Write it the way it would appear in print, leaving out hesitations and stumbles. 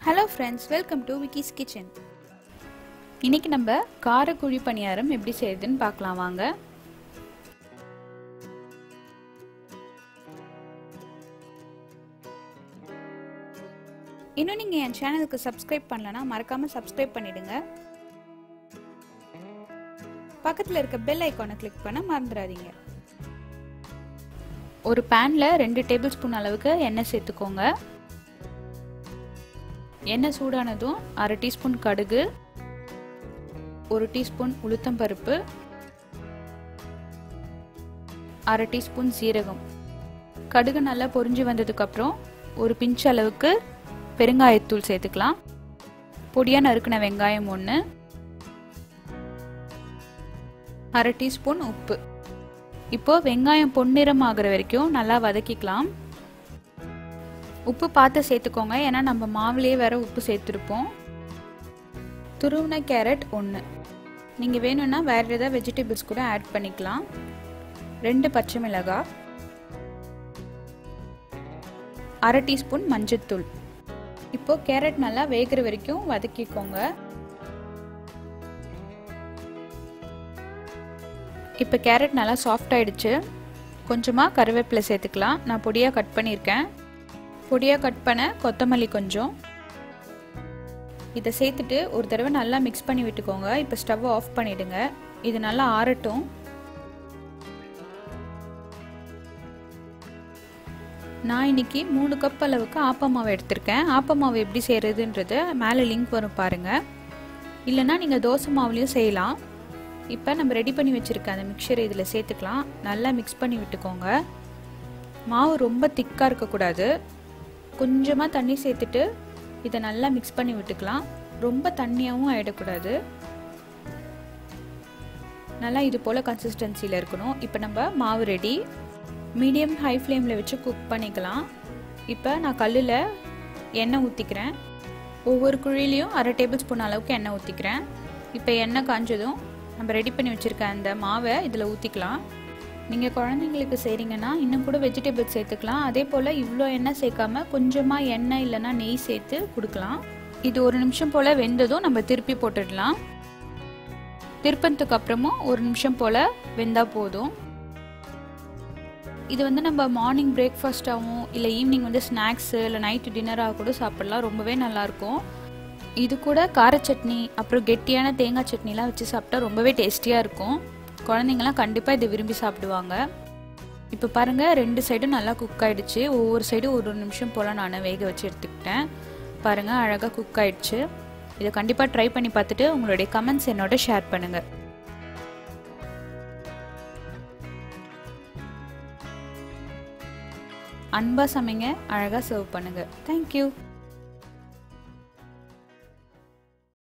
Hello friends, welcome to Veggies kitchen. இன்னைக்கு நம்ம கார குழி பணியாரம் எப்படி செய்யறதுன்னு பார்க்கலாம் வாங்க. இன்னும் நீங்க என் சேனலுக்கு சப்ஸ்கிரைப் பண்ணலனா மறக்காம சப்ஸ்கிரைப் பண்ணிடுங்க. பக்கத்துல இருக்க பெல் ஐகானை கிளிக் பண்ண மறந்துடாதீங்க. ஒரு panல 2 டேபிள்ஸ்பூன் அளவுக்கு எண்ணெய் சேர்த்துக்கோங்க. எண்ணெய் சூடானதும் 1/2 டீஸ்பூன் கடுகு, 1 டீஸ்பூன் உளுத்தம் பருப்பு, 1/2 டீஸ்பூன் சீரகம். கடுகு நல்லா பொரிஞ்சு வந்ததுக்கு அப்புறம் ஒரு பிஞ்ச் அளவுக்கு பெருங்காயத்தூள் சேர்த்துக்கலாம். பொடியா நறுக்கின வெங்காயம் 1, 1/2 டீஸ்பூன் உப்பு. இப்போ வெங்காயம் பொன்னிறம் ஆகுற வரைக்கும் நல்லா வதக்கிக்கலாம். உப்பு பார்த்து சேர்த்துக்கோங்க, ஏன்னா நம்ம மாவுலேயே வேற உப்பு சேர்த்துருப்போம். துருவின கேரட் 1. நீங்கள் வேணும்னா வேற ஏதாவது வெஜிடபிள்ஸ் கூட ஆட் பண்ணிக்கலாம். 2 பச்சை மிளகாய், 1/2 டீஸ்பூன் மஞ்சள்தூள். இப்போ கேரட் நல்லா வேகிற வரைக்கும் வதக்கிக்கோங்க. இப்போ கேரட் நல்லா சாஃப்ட் ஆயிடுச்சு. கொஞ்சமாக கருவேப்பிலை சேர்த்துக்கலாம். நான் பொடியாக கட் பண்ணியிருக்கேன். பொடியாக கட் பண்ண கொத்தமல்லி கொஞ்சம். இதை சேர்த்துட்டு ஒரு தடவை நல்லா மிக்ஸ் பண்ணி விட்டுக்கோங்க. இப்போ ஸ்டவ் ஆஃப் பண்ணிடுங்க. இது நல்லா ஆறட்டும். நான் இன்னைக்கு 3 கப் அளவுக்கு ஆப்பம் மாவு எடுத்திருக்கேன். ஆப்பம் மாவு எப்படி செய்யறதுன்றது மேலே லிங்க் வரும் பாருங்க. இல்லைன்னா நீங்கள் தோசை மாவுலையும் செய்யலாம். இப்போ நம்ம ரெடி பண்ணி வச்சுருக்க அந்த மிக்சரை இதில் சேர்த்துக்கலாம். நல்லா மிக்ஸ் பண்ணி விட்டுக்கோங்க. மாவு ரொம்ப திக்காக இருக்கக்கூடாது. கொஞ்சமாக தண்ணி சேர்த்துட்டு இதை நல்லா மிக்ஸ் பண்ணி விட்டுக்கலாம். ரொம்ப தண்ணியாகவும் ஆகிடக்கூடாது. நல்லா இது போல் கன்சிஸ்டன்சியில் இருக்கணும். இப்போ நம்ம மாவு ரெடி. மீடியம் ஹை ஃப்ளேமில் வச்சு குக் பண்ணிக்கலாம். இப்போ நான் கல்லில் எண்ணெய் ஊற்றிக்கிறேன். ஒவ்வொரு குழிலையும் 1/2 டேபிள் ஸ்பூன் அளவுக்கு எண்ணெய் ஊற்றிக்கிறேன். இப்போ எண்ணெய் காஞ்சதும் நம்ம ரெடி பண்ணி வச்சுருக்க அந்த மாவை இதில் ஊற்றிக்கலாம். நீங்கள் குழந்தைங்களுக்கு செய்கிறீங்கன்னா இன்னும் கூட வெஜிடபிள்ஸ் சேர்த்துக்கலாம். அதே போல் இவ்வளோ எண்ணெய் சேர்க்காம கொஞ்சமாக எண்ணெய் இல்லைன்னா நெய் சேர்த்து கொடுக்கலாம். இது 1 நிமிஷம் போல் வெந்ததும் நம்ம திருப்பி போட்டுடலாம். திருப்பத்துக்கு அப்புறமும் 1 நிமிஷம் போல் வெந்தால் போதும். இது நம்ம மார்னிங் பிரேக்ஃபாஸ்ட்டாகவும் இல்லை ஈவினிங் ஸ்நாக்ஸு இல்லை நைட்டு டின்னராக கூட சாப்பிட்லாம். ரொம்பவே நல்லாயிருக்கும். இது கூட கார சட்னி அப்புறம் கெட்டியான தேங்காய் சட்னிலாம் வச்சு சாப்பிட்டா ரொம்பவே டேஸ்டியாக இருக்கும். குழந்தைங்களாம் கண்டிப்பாக இதை விரும்பி சாப்பிடுவாங்க. இப்போ பாருங்கள், 2 சைடும் நல்லா குக் ஆகிடுச்சு. ஒவ்வொரு சைடும் 1 நிமிஷம் போல் நான் வேக வச்சு எடுத்துக்கிட்டேன். பாருங்கள், அழகாக குக் ஆகிடுச்சு. இதை கண்டிப்பாக ட்ரை பண்ணி பார்த்துட்டு உங்களுடைய கமெண்ட்ஸ் என்னோட ஷேர் பண்ணுங்கள். அன்பாக சமைங்க, அழகாக சர்வ் பண்ணுங்கள். தேங்க்யூ.